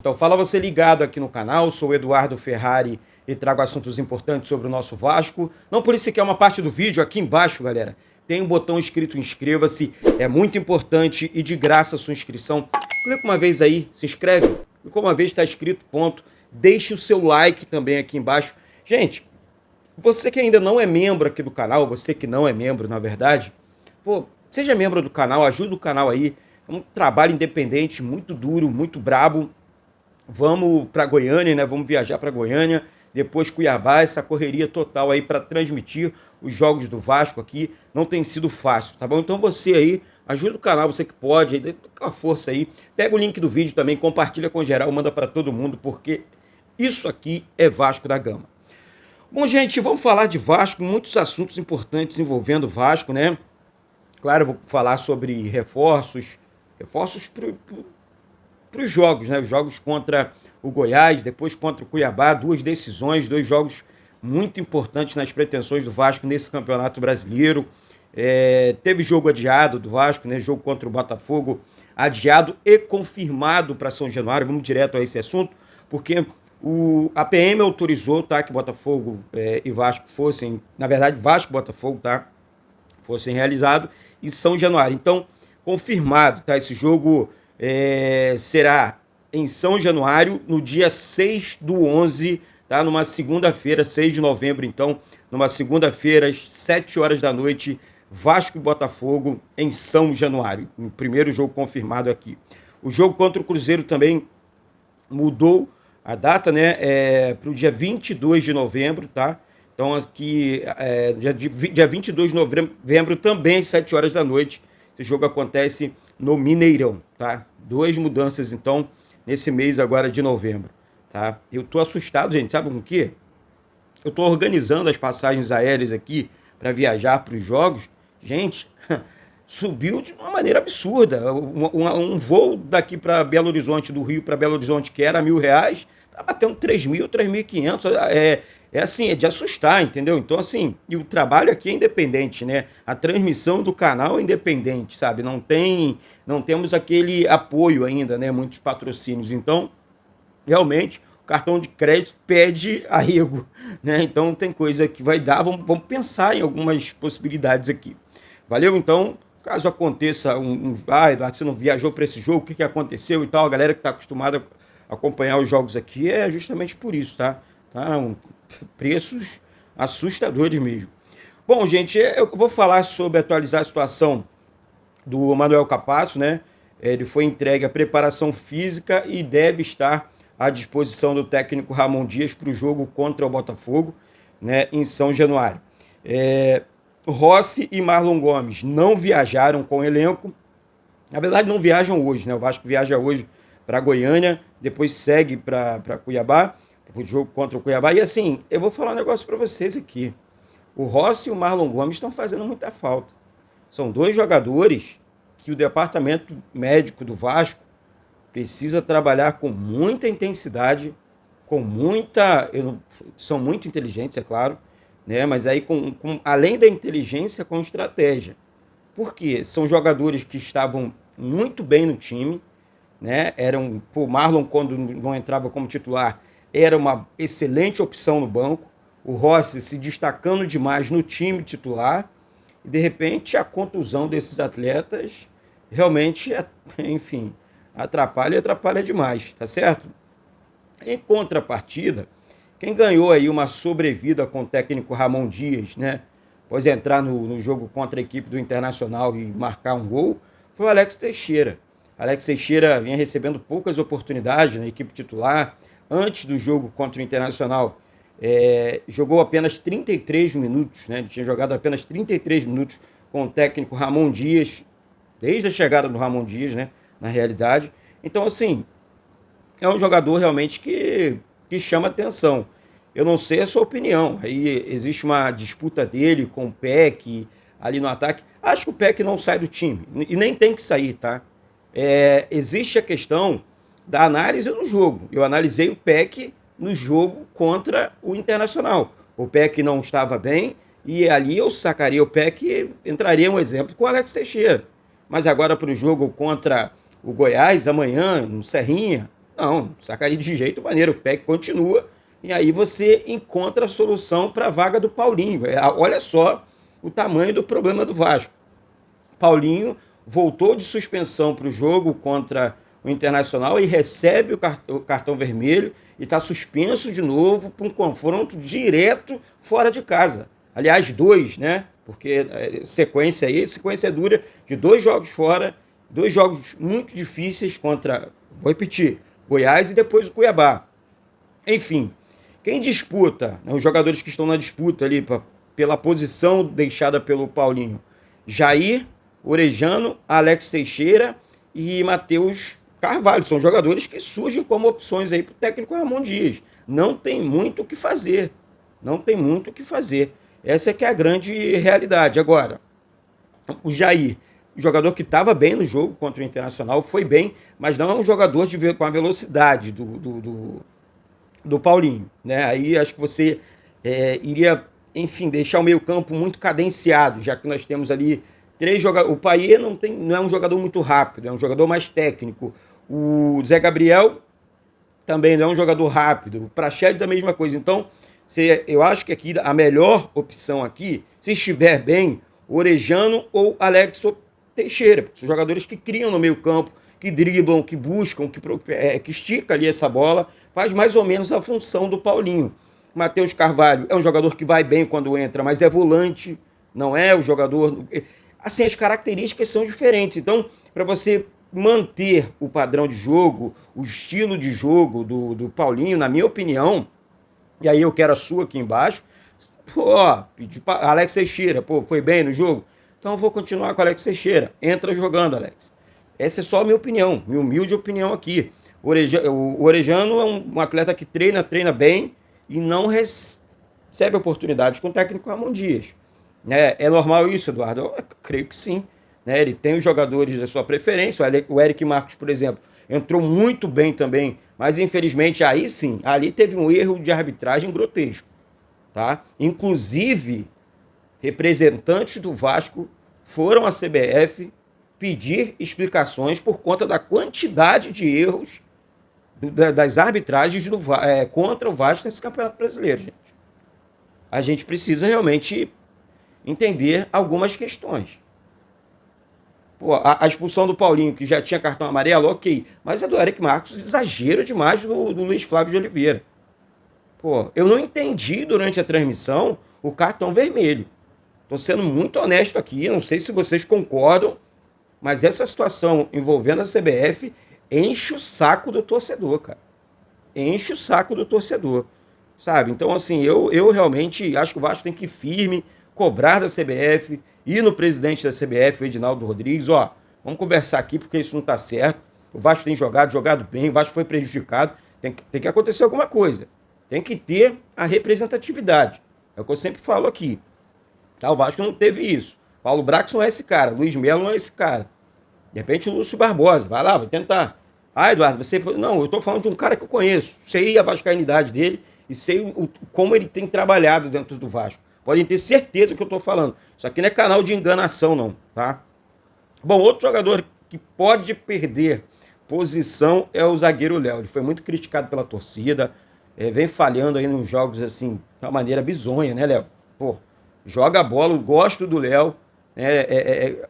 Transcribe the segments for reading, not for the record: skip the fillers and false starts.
Então fala você ligado aqui no canal, sou o Eduardo Ferrari e trago assuntos importantes sobre o nosso Vasco. Não por isso que é uma parte do vídeo, aqui embaixo, galera, tem um botão escrito inscreva-se, é muito importante e de graça a sua inscrição. Clica uma vez aí, se inscreve, clica uma vez, está escrito, ponto. Deixe o seu like também aqui embaixo. Gente, você que ainda não é membro aqui do canal, você que não é membro, na verdade, pô, seja membro do canal, ajuda o canal aí. É um trabalho independente, muito duro, muito brabo. Vamos para Goiânia, né? Vamos viajar para Goiânia, depois Cuiabá, essa correria total aí para transmitir os jogos do Vasco aqui. Não tem sido fácil, tá bom? Então você aí, ajuda o canal, você que pode, aí, dê aquela força aí. Pega o link do vídeo também, compartilha com geral, manda para todo mundo, porque isso aqui é Vasco da Gama. Bom, gente, vamos falar de Vasco, muitos assuntos importantes envolvendo o Vasco, né? Claro, eu vou falar sobre reforços para os jogos, né? Os jogos contra o Goiás, depois contra o Cuiabá, duas decisões, dois jogos muito importantes nas pretensões do Vasco nesse Campeonato Brasileiro. Teve jogo adiado do Vasco, né? Jogo contra o Botafogo adiado e confirmado para São Januário. Vamos direto a esse assunto, porque a PM autorizou, tá, que Botafogo e Vasco fossem, na verdade Vasco e Botafogo, tá, fossem realizados em São Januário. Então, confirmado, tá, esse jogo será em São Januário, no dia 6/11, tá? Numa segunda-feira, 6 de novembro, então, numa segunda-feira, às 7 horas da noite, Vasco e Botafogo em São Januário. O primeiro jogo confirmado aqui. O jogo contra o Cruzeiro também mudou a data, né? Para o dia 22 de novembro, tá? Então, aqui, dia 22 de novembro, também às 7 horas da noite, esse jogo acontece no Mineirão, tá? Duas mudanças, então, nesse mês agora de novembro, tá? Eu tô assustado, gente, sabe com o quê? Eu tô organizando as passagens aéreas aqui para viajar para os jogos. Gente, subiu de uma maneira absurda. Um voo daqui para Belo Horizonte, do Rio para Belo Horizonte, que era R$ 1.000, tá batendo 3.000, 3.500. É de assustar, entendeu? Então, assim, e o trabalho aqui é independente, né? A transmissão do canal é independente, sabe? Não temos aquele apoio ainda, né? Muitos patrocínios. Então, realmente, o cartão de crédito pede arrego, né? Então, tem coisa que vai dar. Vamos pensar em algumas possibilidades aqui. Valeu? Então, caso aconteça Eduardo, você não viajou para esse jogo, o que aconteceu e tal, a galera que está acostumada a acompanhar os jogos aqui é justamente por isso, tá? Preços assustadores mesmo. Bom, gente, eu vou falar sobre atualizar a situação do Manuel Capasso, né? Ele foi entregue à preparação física e deve estar à disposição do técnico Ramon Dias para o jogo contra o Botafogo, né, em São Januário. Rossi e Marlon Gomes não viajaram com o elenco. Na verdade, não viajam hoje, né? O Vasco viaja hoje para Goiânia, depois segue para Cuiabá, o jogo contra o Cuiabá. E assim, eu vou falar um negócio para vocês aqui. O Rossi e o Marlon Gomes estão fazendo muita falta. São dois jogadores que o departamento médico do Vasco precisa trabalhar com muita intensidade, são muito inteligentes, é claro, né? Mas aí além da inteligência, com estratégia. Por quê? São jogadores que estavam muito bem no time, né? O Marlon, quando não entrava como titular, era uma excelente opção no banco. O Rossi se destacando demais no time titular. E, de repente, a contusão desses atletas realmente, enfim, atrapalha demais, tá certo? Em contrapartida, quem ganhou aí uma sobrevida com o técnico Ramon Dias, né? Após entrar no jogo contra a equipe do Internacional e marcar um gol, foi o Alex Teixeira. Alex Teixeira vinha recebendo poucas oportunidades na equipe titular. Antes do jogo contra o Internacional, jogou apenas 33 minutos, né? Ele tinha jogado apenas 33 minutos com o técnico Ramon Dias, desde a chegada do Ramon Dias, né? Na realidade. Então, assim, é um jogador realmente que chama atenção. Eu não sei a sua opinião. Aí existe uma disputa dele com o Peck ali no ataque. Acho que o Peck não sai do time. E nem tem que sair, tá? Existe a questão da análise no jogo. Eu analisei o Peck no jogo contra o Internacional. O Peck não estava bem e ali eu sacaria o Peck e entraria um exemplo com o Alex Teixeira. Mas agora para o jogo contra o Goiás, amanhã, no Serrinha, Não sacaria de jeito maneiro. O PEC continua e aí você encontra a solução para a vaga do Paulinho. Olha só o tamanho do problema do Vasco. Paulinho voltou de suspensão para o jogo contra o Internacional e recebe o cartão vermelho e está suspenso de novo para um confronto direto fora de casa. Aliás, 2, né? Porque sequência dura de 2 jogos fora, 2 jogos muito difíceis contra, vou repetir, Goiás e depois o Cuiabá. Enfim, quem disputa, né, os jogadores que estão na disputa ali pela posição deixada pelo Paulinho, Jair, Orejano, Alex Teixeira e Matheus Carvalho. São jogadores que surgem como opções aí para o técnico Ramon Dias. Não tem muito o que fazer. Não tem muito o que fazer. Essa é que é a grande realidade. Agora, o Jair, o jogador que estava bem no jogo contra o Internacional, foi bem, mas não é um jogador com a velocidade do Paulinho. Né? Aí acho que você iria, enfim, deixar o meio-campo muito cadenciado, já que nós temos ali 3 jogadores. O Payet não é um jogador muito rápido, é um jogador mais técnico. O Zé Gabriel também não é um jogador rápido. O Praxedes é a mesma coisa. Então, eu acho que aqui a melhor opção aqui, se estiver bem, Orejano ou Alex Teixeira. São jogadores que criam no meio campo, que driblam, que buscam, que estica ali essa bola, faz mais ou menos a função do Paulinho. Matheus Carvalho é um jogador que vai bem quando entra, mas é volante, não é o jogador... Assim, as características são diferentes. Então, para você manter o padrão de jogo, o estilo de jogo do Paulinho, na minha opinião, e aí eu quero a sua aqui embaixo, pedi para Alex Teixeira, foi bem no jogo? Então eu vou continuar com o Alex Teixeira. Entra jogando, Alex. Essa é só a minha opinião, minha humilde opinião aqui. O Orejano é um atleta que treina bem e não recebe oportunidades com o técnico Ramon Dias. É normal isso, Eduardo? Eu creio que sim. Ele tem os jogadores da sua preferência. O Eric Marcos, por exemplo, entrou muito bem também, mas infelizmente aí sim, ali teve um erro de arbitragem grotesco. Tá? Inclusive, representantes do Vasco foram à CBF pedir explicações por conta da quantidade de erros das arbitragens contra o Vasco nesse Campeonato Brasileiro, gente. A gente precisa realmente entender algumas questões. A expulsão do Paulinho, que já tinha cartão amarelo, ok. Mas a do Eric Marcos, exagero demais do Luiz Flávio de Oliveira. Eu não entendi durante a transmissão o cartão vermelho. Estou sendo muito honesto aqui, não sei se vocês concordam, mas essa situação envolvendo a CBF enche o saco do torcedor, cara. Enche o saco do torcedor, sabe? Então, assim, eu realmente acho que o Vasco tem que ir firme, cobrar da CBF, ir no presidente da CBF, o Edinaldo Rodrigues, vamos conversar aqui porque isso não está certo. O Vasco tem jogado bem, o Vasco foi prejudicado, tem que acontecer alguma coisa. Tem que ter a representatividade. É o que eu sempre falo aqui. Tá? O Vasco não teve isso. Paulo Brax não é esse cara, Luiz Melo não é esse cara. De repente o Lúcio Barbosa, vai lá, vai tentar. Eduardo, você... Não, eu estou falando de um cara que eu conheço, sei a vascainidade dele e sei como ele tem trabalhado dentro do Vasco. Podem ter certeza do que eu estou falando. Isso aqui não é canal de enganação, não, tá? Bom, outro jogador que pode perder posição é o zagueiro Léo. Ele foi muito criticado pela torcida, vem falhando aí nos jogos, assim, de uma maneira bizonha, né, Léo? Joga a bola, gosto do Léo,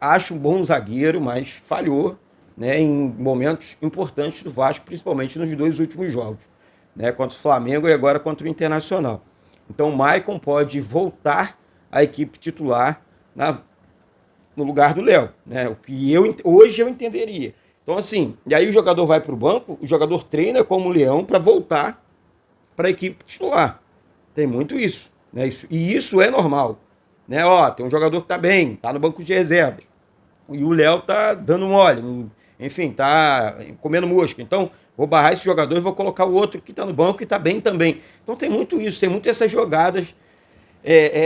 acho um bom zagueiro, mas falhou, né, em momentos importantes do Vasco, principalmente nos 2 últimos jogos, né, contra o Flamengo e agora contra o Internacional. Então o Maicon pode voltar à equipe titular no lugar do Léo, né? O que hoje eu entenderia. Então assim, e aí o jogador vai para o banco, o jogador treina como Leão para voltar para a equipe titular. Tem muito isso, né? Isso é normal, né? Tem um jogador que está bem, está no banco de reservas, e o Léo está dando mole, enfim, está comendo mosca. Então vou barrar esse jogador e vou colocar o outro que está no banco e está bem também. Então tem muito isso, tem muito essas jogadas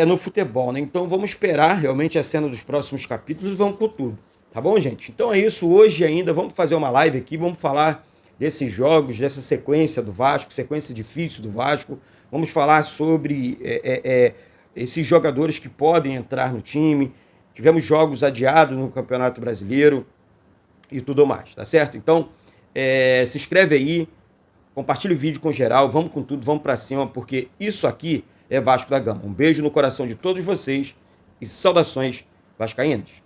no futebol, né? Então vamos esperar realmente a cena dos próximos capítulos e vamos com tudo. Tá bom, gente? Então é isso. Hoje ainda vamos fazer uma live aqui, vamos falar desses jogos, dessa sequência do Vasco, sequência difícil do Vasco. Vamos falar sobre esses jogadores que podem entrar no time. Tivemos jogos adiados no Campeonato Brasileiro e tudo mais, tá certo? Então, se inscreve aí, Compartilhe o vídeo com geral, vamos com tudo, vamos pra cima, porque isso aqui é Vasco da Gama. Um beijo no coração de todos vocês e saudações vascaínas.